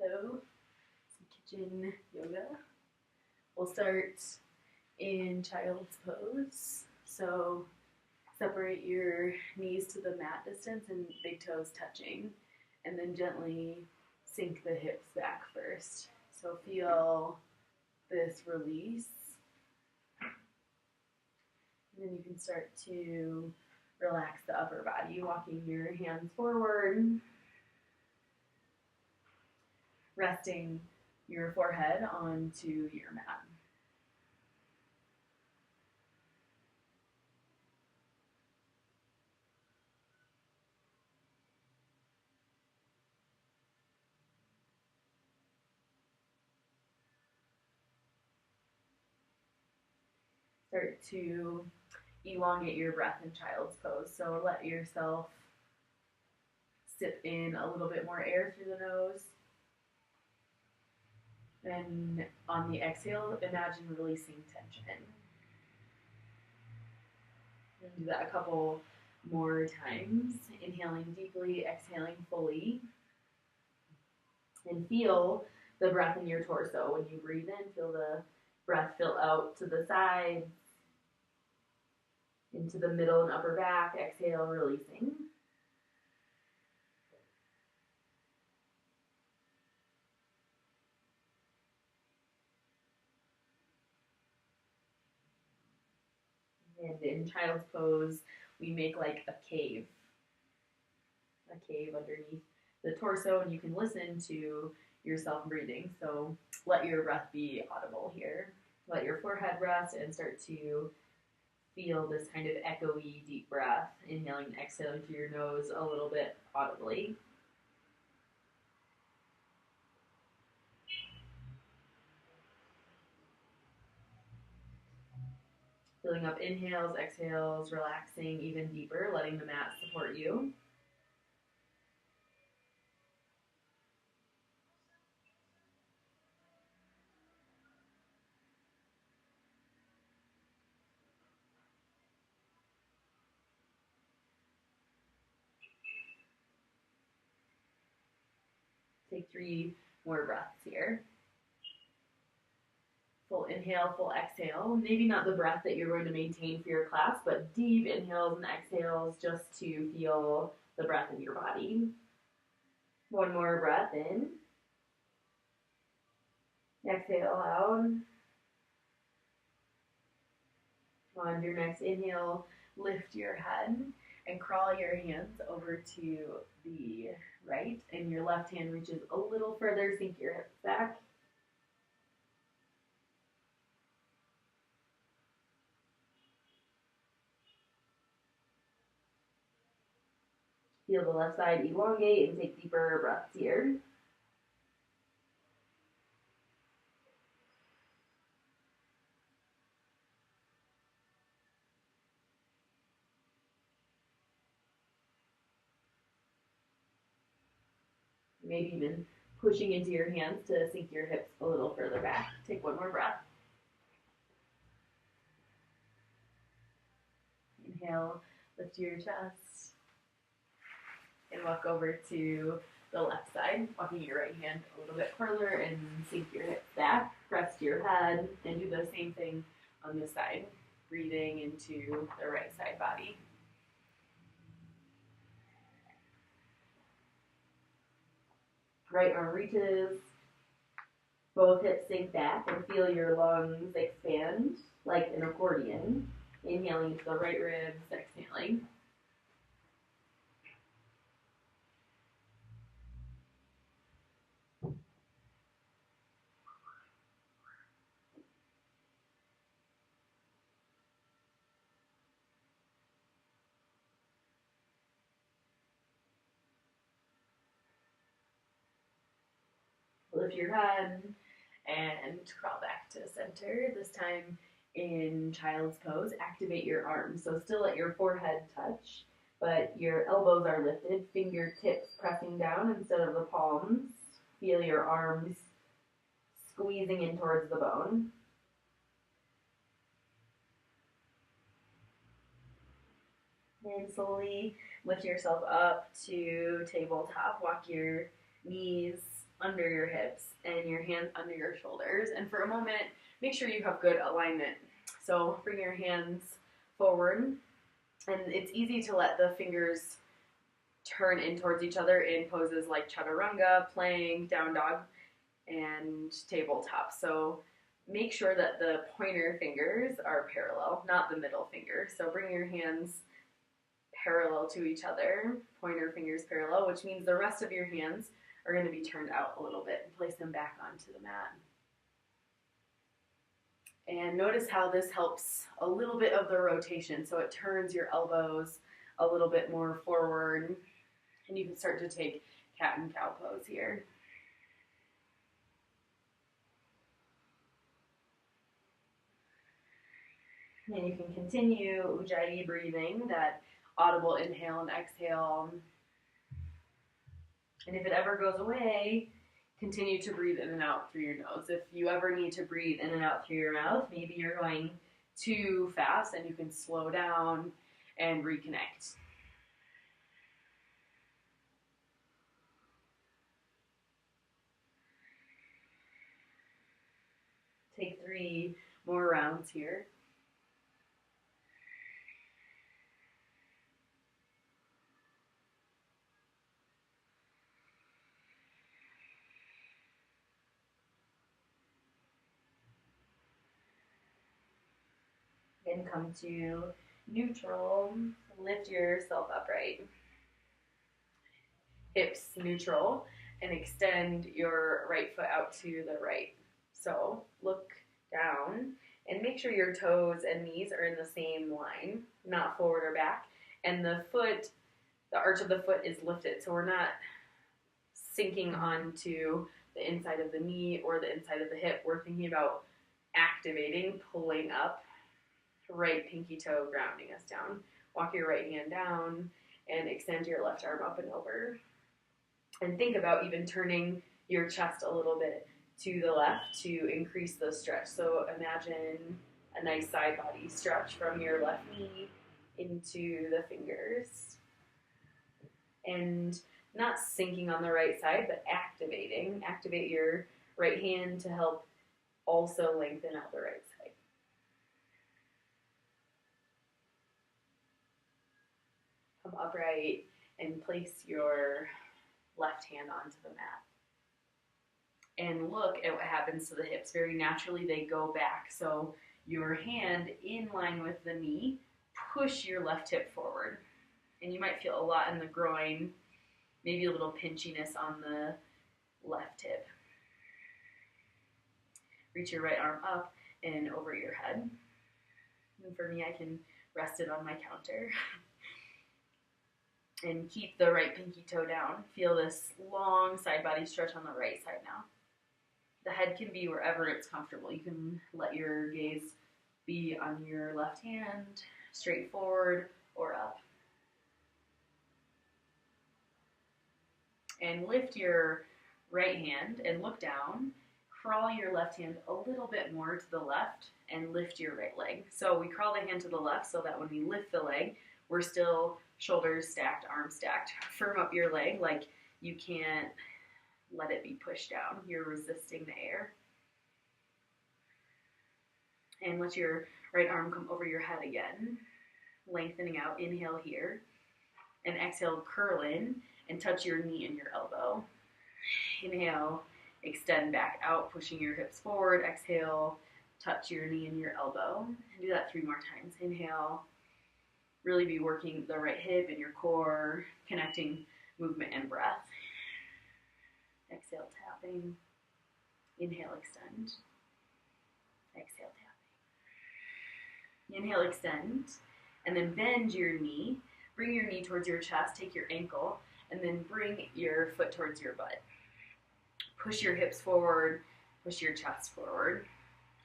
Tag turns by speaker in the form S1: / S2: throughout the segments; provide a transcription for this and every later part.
S1: Hello, some kitchen yoga. We'll start in child's pose. So separate your knees to the mat distance and big toes touching, and then gently sink the hips back first. So feel this release. And then you can start to relax the upper body, walking your hands forward, resting your forehead onto your mat. Start to elongate your breath in child's pose. So let yourself sip in a little bit more air through the nose. And on the exhale, imagine releasing tension. And do that a couple more times. Inhaling deeply, exhaling fully. And feel the breath in your torso. When you breathe in, feel the breath fill out to the sides, into the middle and upper back. Exhale, releasing. And in child's pose, we make like a cave underneath the torso, and you can listen to yourself breathing. So let your breath be audible here. Let your forehead rest and start to feel this kind of echoey deep breath, inhaling and exhaling through your nose a little bit audibly. Filling up inhales, exhales, relaxing even deeper, letting the mat support you. Take 3 more breaths here. Full inhale, full exhale. Maybe not the breath that you're going to maintain for your class, but deep inhales and exhales just to feel the breath in your body. 1 more breath in. Exhale out. On your next inhale, lift your head and crawl your hands over to the right, and your left hand reaches a little further, sink your hips back. Feel the left side elongate and take deeper breaths here. Maybe even pushing into your hands to sink your hips a little further back. Take 1 more breath. Inhale, lift your chest, and walk over to the left side, walking your right hand a little bit further and sink your hips back, rest your head, and do the same thing on this side, breathing into the right side body. Right arm reaches, both hips sink back, and feel your lungs expand like an accordion. Inhaling into the right ribs, exhaling. Lift your head and crawl back to center. This time in child's pose, activate your arms. So still let your forehead touch, but your elbows are lifted, fingertips pressing down instead of the palms. Feel your arms squeezing in towards the bone. And slowly lift yourself up to tabletop. Walk your knees under your hips and your hands under your shoulders. And for a moment, make sure you have good alignment. So bring your hands forward, and it's easy to let the fingers turn in towards each other in poses like chaturanga, plank, down dog, and tabletop. So make sure that the pointer fingers are parallel, not the middle finger. So bring your hands parallel to each other, pointer fingers parallel, which means the rest of your hands are going to be turned out a little bit and place them back onto the mat. And notice how this helps a little bit of the rotation. So it turns your elbows a little bit more forward, and you can start to take cat and cow pose here. And you can continue Ujjayi breathing, that audible inhale and exhale. And if it ever goes away, continue to breathe in and out through your nose. If you ever need to breathe in and out through your mouth, maybe you're going too fast, and you can slow down and reconnect. Take 3 more rounds here. Then come to neutral. Lift yourself upright. Hips neutral, and extend your right foot out to the right. So look down and make sure your toes and knees are in the same line, not forward or back. And the arch of the foot is lifted, so we're not sinking onto the inside of the knee or the inside of the hip. We're thinking about activating, pulling up, right pinky toe grounding us down. Walk your right hand down and extend your left arm up and over. And think about even turning your chest a little bit to the left to increase the stretch. So imagine a nice side body stretch from your left knee into the fingers. And not sinking on the right side, but activating. Activate your right hand to help also lengthen out the right side. Come upright and place your left hand onto the mat. And look at what happens to the hips. Very naturally, they go back. So your hand in line with the knee, push your left hip forward. And you might feel a lot in the groin, maybe a little pinchiness on the left hip. Reach your right arm up and over your head. And for me, I can rest it on my counter. And keep the right pinky toe down. Feel this long side body stretch on the right side now. The head can be wherever it's comfortable. You can let your gaze be on your left hand, straight forward or up. And lift your right hand and look down. Crawl your left hand a little bit more to the left and lift your right leg. So we crawl the hand to the left so that when we lift the leg, we're still shoulders stacked, arms stacked. Firm up your leg like you can't let it be pushed down. You're resisting the air. And let your right arm come over your head again, lengthening out. Inhale here. And exhale, curl in and touch your knee and your elbow. Inhale, extend back out, pushing your hips forward. Exhale, touch your knee and your elbow. And do that 3 more times. Inhale. Really be working the right hip and your core, connecting movement and breath. Exhale, tapping. Inhale, extend. Exhale, tapping. Inhale, extend. And then bend your knee. Bring your knee towards your chest. Take your ankle. And then bring your foot towards your butt. Push your hips forward. Push your chest forward.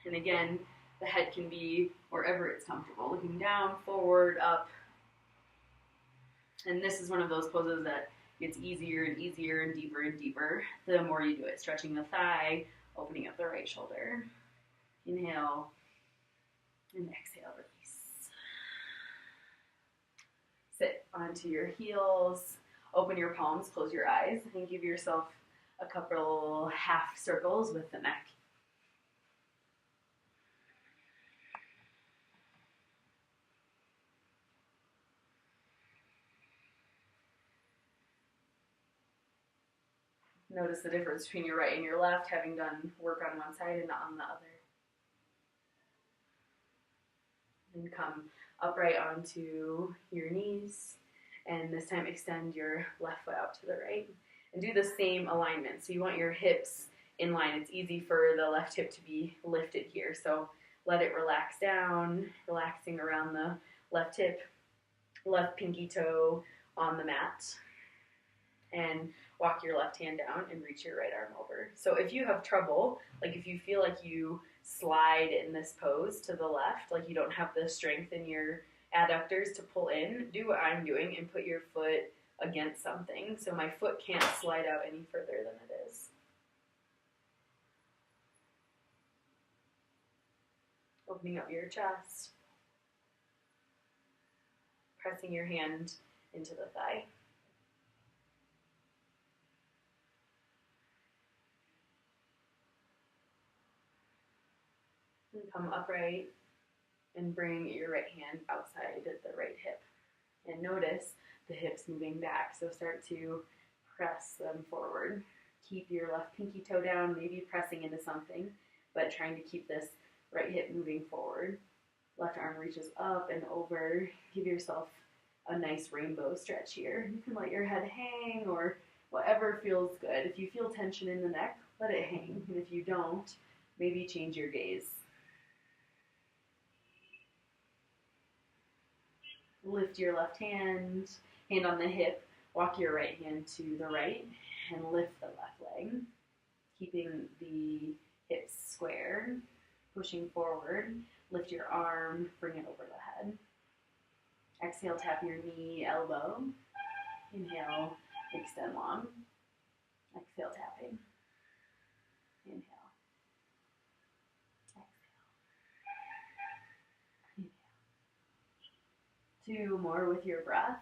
S1: And again, the head can be wherever it's comfortable. Looking down, forward, up. And this is one of those poses that gets easier and easier and deeper the more you do it. Stretching the thigh, opening up the right shoulder. Inhale, and exhale, release. Sit onto your heels. Open your palms, close your eyes, and give yourself a couple half circles with the neck. Notice the difference between your right and your left, having done work on one side and on the other. And come upright onto your knees, and this time extend your left foot out to the right. And do the same alignment. So you want your hips in line. It's easy for the left hip to be lifted here. So let it relax down, relaxing around the left hip, left pinky toe on the mat. And walk your left hand down and reach your right arm over. So if you have trouble, like if you feel like you slide in this pose to the left, like you don't have the strength in your adductors to pull in, do what I'm doing and put your foot against something so my foot can't slide out any further than it is. Opening up your chest, pressing your hand into the thigh. And come upright and bring your right hand outside the right hip. And notice the hips moving back, so start to press them forward. Keep your left pinky toe down, maybe pressing into something, but trying to keep this right hip moving forward. Left arm reaches up and over. Give yourself a nice rainbow stretch here. You can let your head hang or whatever feels good. If you feel tension in the neck, let it hang. And if you don't, maybe change your gaze. Lift your left hand, hand on the hip, walk your right hand to the right, and lift the left leg, keeping the hips square, pushing forward. Lift your arm, bring it over the head. Exhale, tap your knee, elbow. Inhale, extend long. Exhale, tapping. Inhale. 2 more with your breath.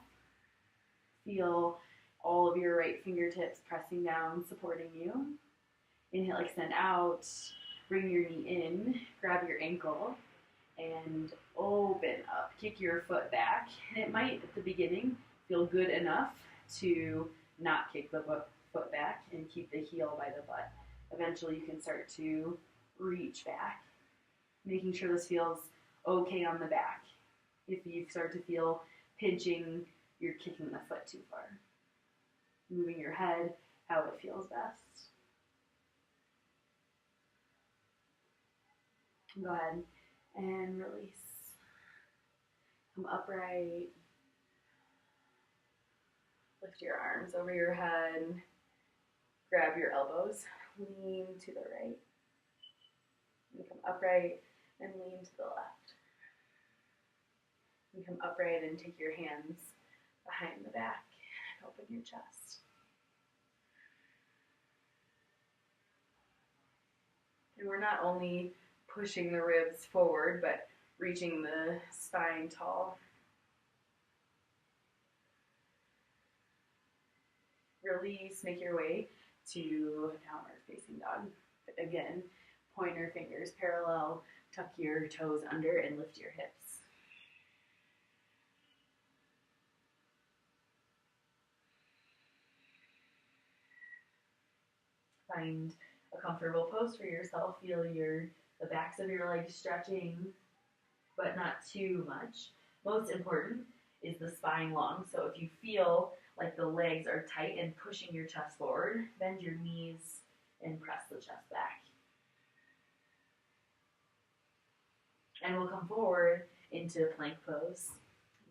S1: Feel all of your right fingertips pressing down, supporting you. Inhale, extend out. Bring your knee in. Grab your ankle and open up. Kick your foot back. And it might, at the beginning, feel good enough to not kick the foot back and keep the heel by the butt. Eventually, you can start to reach back, making sure this feels okay on the back. If you start to feel pinching, you're kicking the foot too far. Moving your head how it feels best. Go ahead and release. Come upright. Lift your arms over your head. Grab your elbows. Lean to the right. And come upright and lean to the left. And come upright and take your hands behind the back and open your chest. And we're not only pushing the ribs forward, but reaching the spine tall. Release, make your way to downward facing dog. Again, pointer fingers parallel, tuck your toes under and lift your hips. Find a comfortable pose for yourself. Feel the backs of your legs stretching, but not too much. Most important is the spine long. So if you feel like the legs are tight and pushing your chest forward, bend your knees and press the chest back. And we'll come forward into plank pose.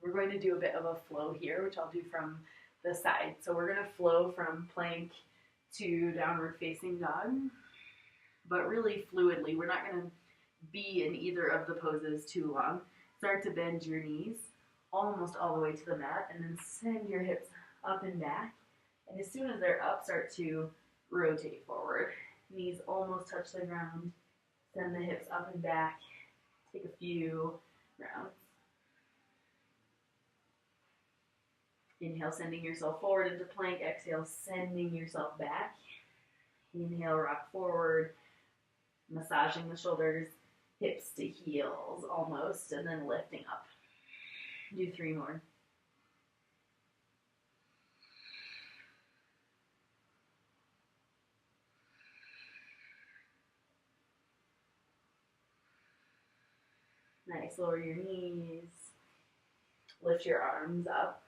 S1: We're going to do a bit of a flow here, which I'll do from the side. So we're going to flow from plank to downward facing dog, but really fluidly. We're not going to be in either of the poses too long. Start to bend your knees almost all the way to the mat, and then send your hips up and back. And as soon as they're up, start to rotate forward. Knees almost touch the ground. Send the hips up and back. Take a few rounds. Inhale, sending yourself forward into plank. Exhale, sending yourself back. Inhale, rock forward, massaging the shoulders, hips to heels almost, and then lifting up. Do 3 more. Nice, lower your knees, lift your arms up,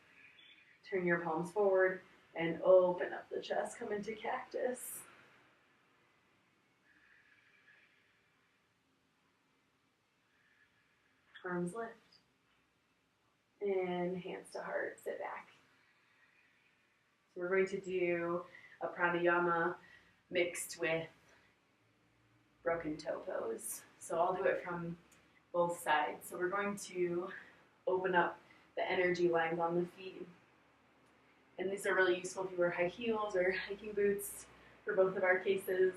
S1: turn your palms forward, and open up the chest, come into cactus. Arms lift, and hands to heart, sit back. So we're going to do a pranayama mixed with broken toe pose. So I'll do it from both sides. So we're going to open up the energy lines on the feet. And these are really useful if you wear high heels or hiking boots. For both of our cases,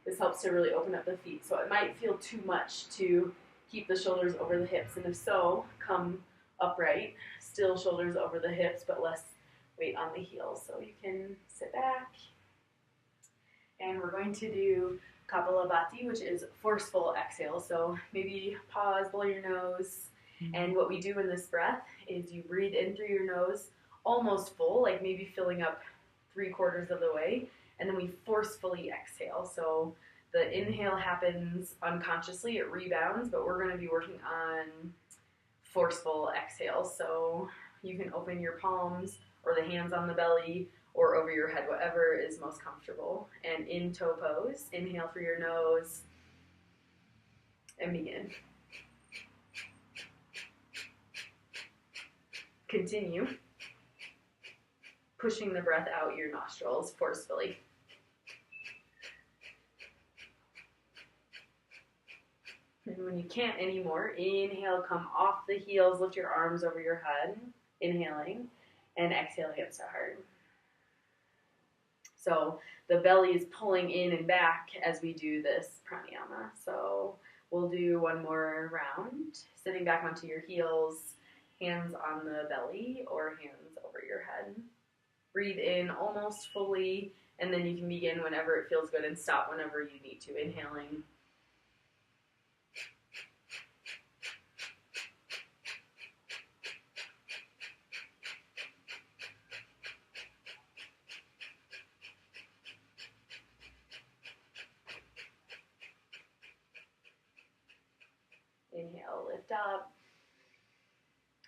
S1: this helps to really open up the feet. So it might feel too much to keep the shoulders over the hips. And if so, come upright, still shoulders over the hips, but less weight on the heels. So you can sit back. And we're going to do Kapalabhati, which is forceful exhale. So maybe pause, blow your nose. And what we do in this breath is you breathe in through your nose, almost full, like maybe filling up 3/4 of the way. And then we forcefully exhale. So the inhale happens unconsciously, it rebounds, but we're going to be working on forceful exhale. So you can open your palms or the hands on the belly or over your head, whatever is most comfortable. And in toe pose, inhale through your nose and begin. Continue pushing the breath out your nostrils forcefully. And when you can't anymore, inhale, come off the heels, lift your arms over your head, inhaling, and exhale, hands to heart. So the belly is pulling in and back as we do this pranayama. So we'll do one more round, sitting back onto your heels, hands on the belly or hands over your head. Breathe in almost fully, and then you can begin whenever it feels good and stop whenever you need to. Inhaling. Inhale, lift up.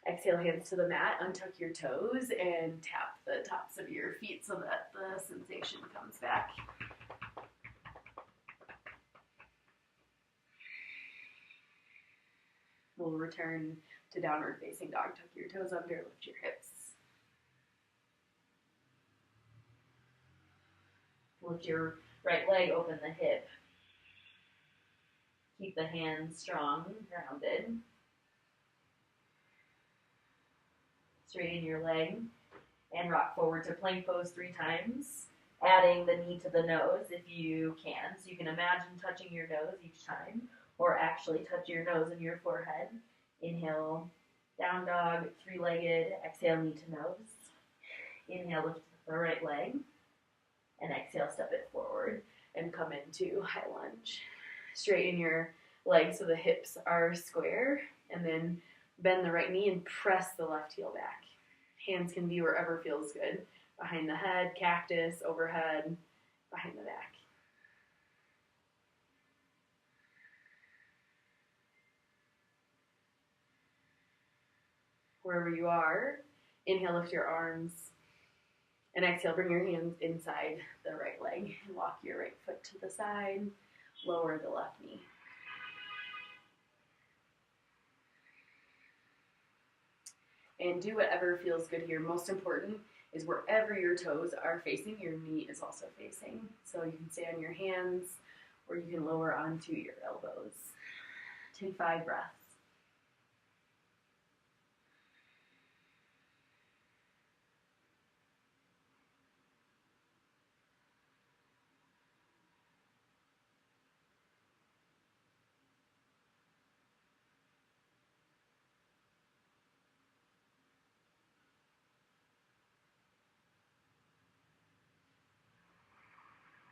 S1: Exhale, hands to the mat, untuck your toes, and tap the tops of your feet so that the sensation comes back. We'll return to downward facing dog. Tuck your toes under, lift your hips. Lift your right leg, open the hip. Keep the hands strong, grounded. Straighten your leg and rock forward to plank pose 3 times, adding the knee to the nose if you can. So you can imagine touching your nose each time, or actually touch your nose and your forehead. Inhale, down dog, 3-legged. Exhale, knee to nose. Inhale, lift the right leg, and exhale, step it forward and come into high lunge. Straighten your legs so the hips are square, and then bend the right knee and press the left heel back. Hands can be wherever feels good. Behind the head, cactus, overhead, behind the back. Wherever you are, inhale, lift your arms, and exhale, bring your hands inside the right leg and walk your right foot to the side, lower the left knee. And do whatever feels good here. Most important is wherever your toes are facing, your knee is also facing. So you can stay on your hands or you can lower onto your elbows. Take 5 breaths.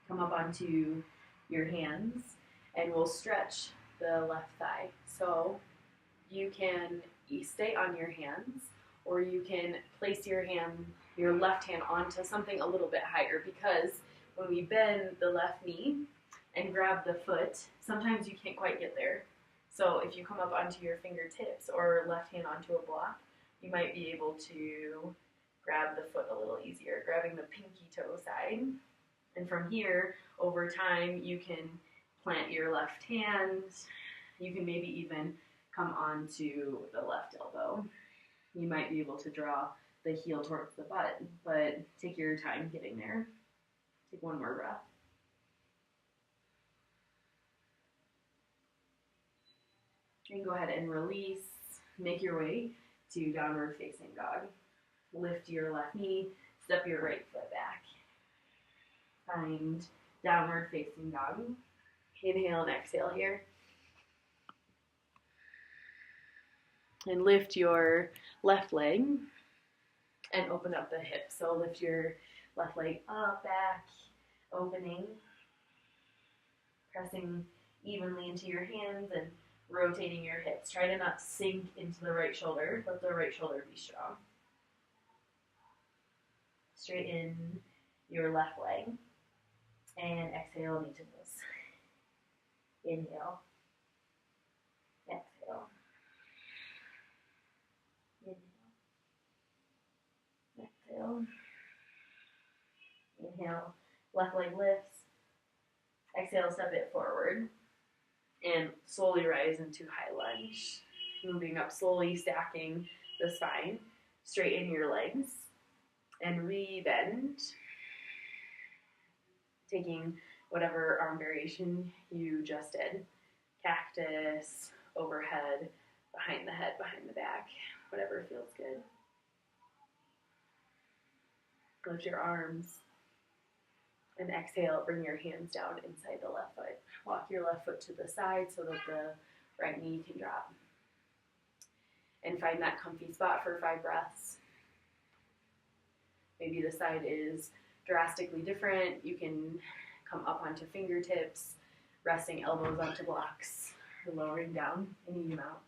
S1: Come come up onto your hands, and we'll stretch the left thigh. So you can stay on your hands, or you can place your left hand onto something a little bit higher, because when we bend the left knee and grab the foot, sometimes you can't quite get there. So if you come up onto your fingertips or left hand onto a block, you might be able to grab the foot a little easier, grabbing the pinky toe side. And from here, over time, you can plant your left hand. You can maybe even come onto the left elbow. You might be able to draw the heel towards the butt, but take your time getting there. Take one more breath. And go ahead and release. Make your way to downward facing dog. Lift your left knee, step your right foot back. Find downward facing dog. Inhale and exhale here. And lift your left leg and open up the hip. So lift your left leg up, back, opening, pressing evenly into your hands and rotating your hips. Try to not sink into the right shoulder. Let the right shoulder be strong. Straighten your left leg and exhale, knee to nose. Inhale, exhale. Inhale, exhale. Inhale, left leg lifts. Exhale, step it forward. And slowly rise into high lunge. Moving up slowly, stacking the spine. Straighten your legs. And re-bend. Taking whatever arm variation you just did. Cactus, overhead, behind the head, behind the back. Whatever feels good. Lift your arms. And exhale, bring your hands down inside the left foot. Walk your left foot to the side so that the right knee can drop. And find that comfy spot for 5 breaths. Maybe the side is drastically different. You can come up onto fingertips, resting elbows onto blocks, or lowering down any amount.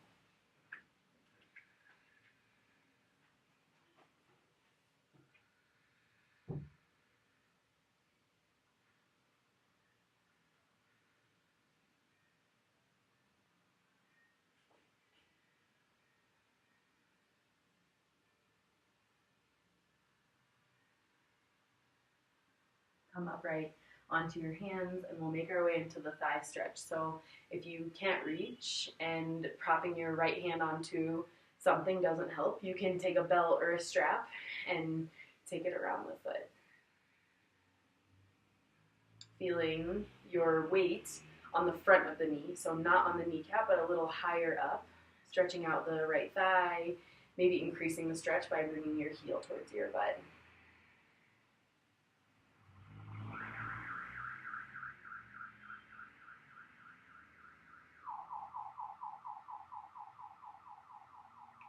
S1: Come upright onto your hands, and we'll make our way into the thigh stretch. So if you can't reach and propping your right hand onto something doesn't help, you can take a belt or a strap and take it around the foot. Feeling your weight on the front of the knee, so not on the kneecap, but a little higher up, stretching out the right thigh, maybe increasing the stretch by bringing your heel towards your butt.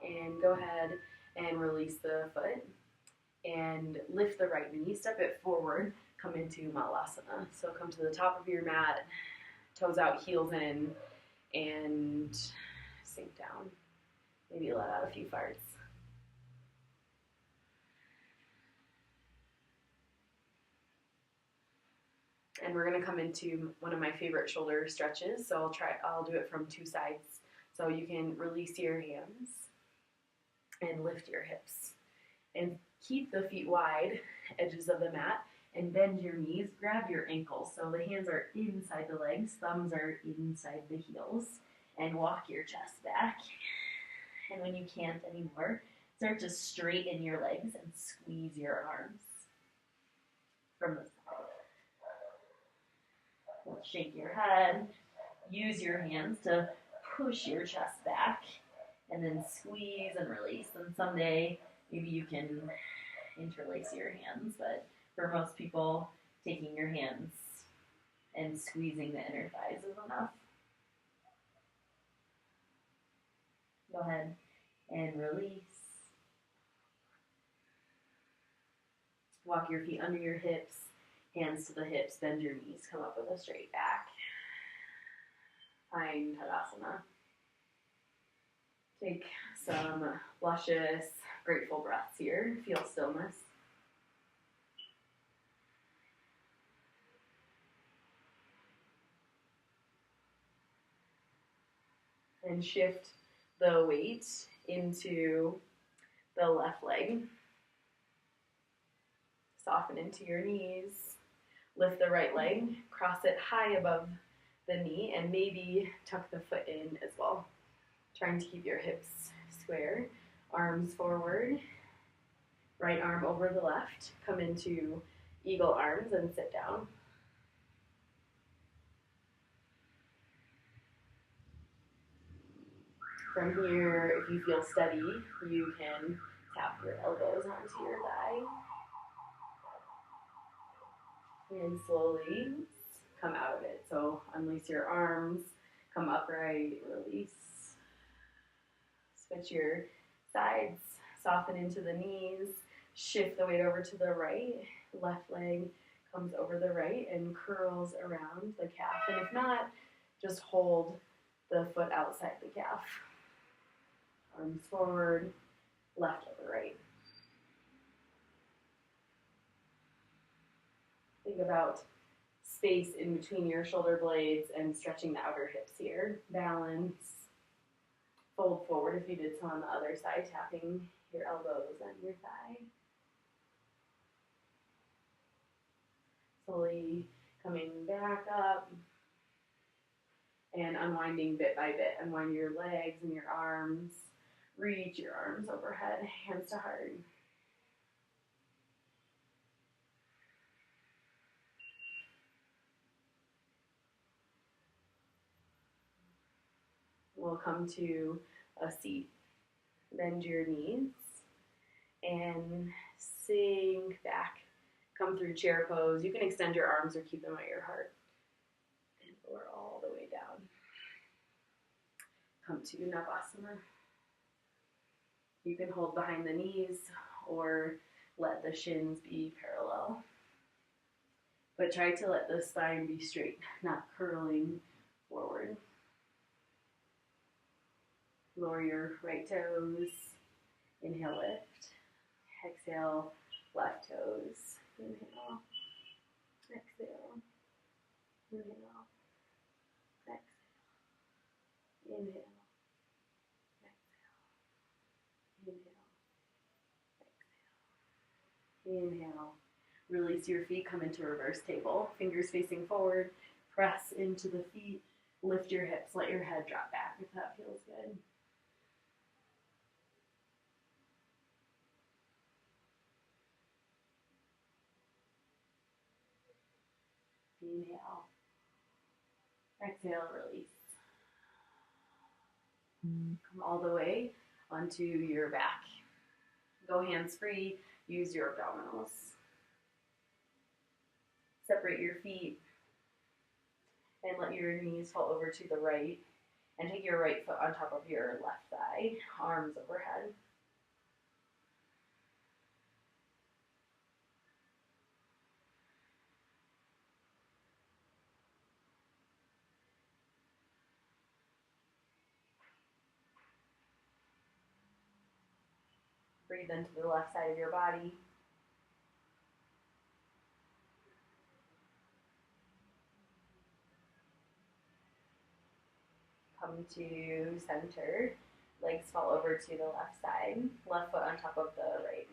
S1: And go ahead and release the foot and lift the right knee, step it forward, come into Malasana. So come to the top of your mat, toes out, heels in, and sink down. Maybe let out a few farts. And we're gonna come into one of my favorite shoulder stretches. So I'll do it from 2 sides. So you can release your hands and lift your hips. And keep the feet wide, edges of the mat, and bend your knees. Grab your ankles. So the hands are inside the legs, thumbs are inside the heels. And walk your chest back. And when you can't anymore, start to straighten your legs and squeeze your arms from the side. Shake your head. Use your hands to push your chest back. And then squeeze and release. And someday, maybe you can interlace your hands. But for most people, taking your hands and squeezing the inner thighs is enough. Go ahead and release. Walk your feet under your hips. Hands to the hips, bend your knees, come up with a straight back. Find Tadasana. Take some luscious, grateful breaths here. Feel stillness. And shift the weight into the left leg. Soften into your knees. Lift the right leg. Cross it high above the knee and maybe tuck the foot in as well. Trying to keep your hips square. Arms forward. Right arm over the left. Come into eagle arms and sit down. From here, if you feel steady, you can tap your elbows onto your thigh. And slowly come out of it. So unlace your arms, come upright, release. Switch your sides, soften into the knees, shift the weight over to the right. Left leg comes over the right and curls around the calf. And if not, just hold the foot outside the calf. Arms forward, left over right. Think about space in between your shoulder blades and stretching the outer hips here. Balance. Fold forward if you did so on the other side, tapping your elbows and your thigh. Slowly coming back up and unwinding bit by bit. Unwind your legs and your arms. Reach your arms overhead, hands to heart. We'll come to a seat. Bend your knees and sink back. Come through chair pose. You can extend your arms or keep them at your heart. And lower all the way down. Come to Navasana. You can hold behind the knees or let the shins be parallel. But try to let the spine be straight, not curling forward. Lower your right toes. Inhale, lift. Exhale, left toes. Inhale. Exhale. Inhale. Exhale. Inhale. Inhale. Release your feet, come into reverse table. Fingers facing forward. Press into the feet. Lift your hips. Let your head drop back if that feels good. Inhale. Exhale, release. Come all the way onto your back. Go hands free. Use your abdominals. Separate your feet and let your knees fall over to the right. And take your right foot on top of your left thigh. Arms overhead. Breathe into the left side of your body. Come to center. Legs fall over to the left side. Left foot on top of the right.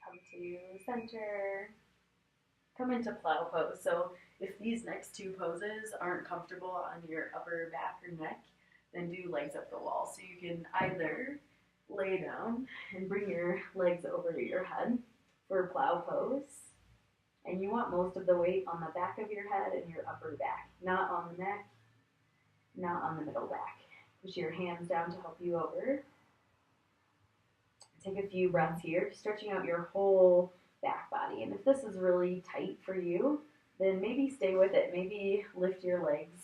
S1: Come to center. Come into plow pose. So if these next two poses aren't comfortable on your upper back or neck, then do legs up the wall. So you can either lay down and bring your legs over your head for plow pose, And you want most of the weight on the back of your head and your upper back, not on the neck, not on the middle back. Push your hands down to help you over. Take a few breaths here, stretching out your whole back body. And if this is really tight for you, then maybe stay with it. Maybe lift your legs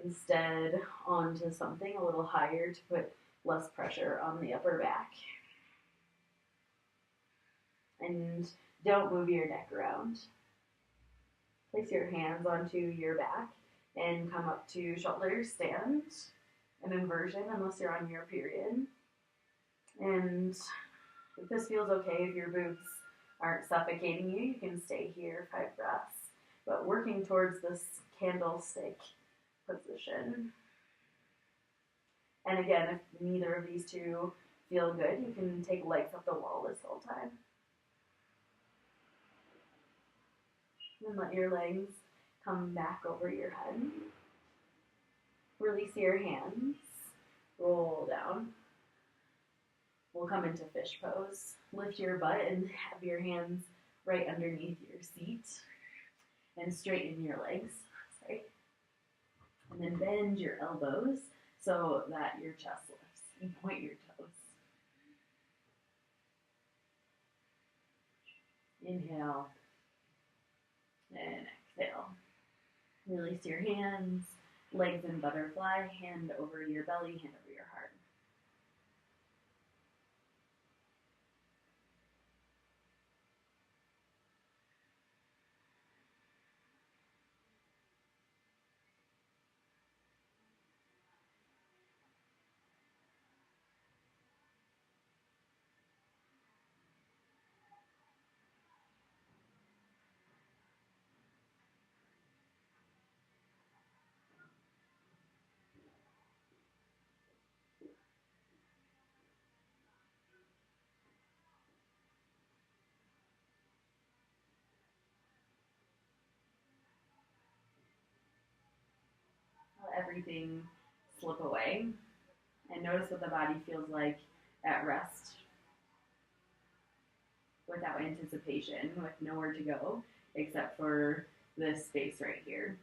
S1: instead onto something a little higher to put less pressure on the upper back. And don't move your neck around. Place your hands onto your back and come up to shoulder stand, an inversion unless you're on your period. And if this feels okay, if your boobs aren't suffocating you, you can stay here 5 breaths. But working towards this candlestick position. And again, if neither of these two feel good, you can take legs up the wall this whole time. And let your legs come back over your head. Release your hands. Roll down. We'll come into fish pose. Lift your butt and have your hands right underneath your seat. And straighten your legs. Sorry. And then bend your elbows so that your chest lifts. And point your toes. Inhale. And exhale. Release your hands. Legs in butterfly. Hand over your belly. Hand over your heart. Let everything slip away. And notice what the body feels like at rest without anticipation, with nowhere to go except for this space right here.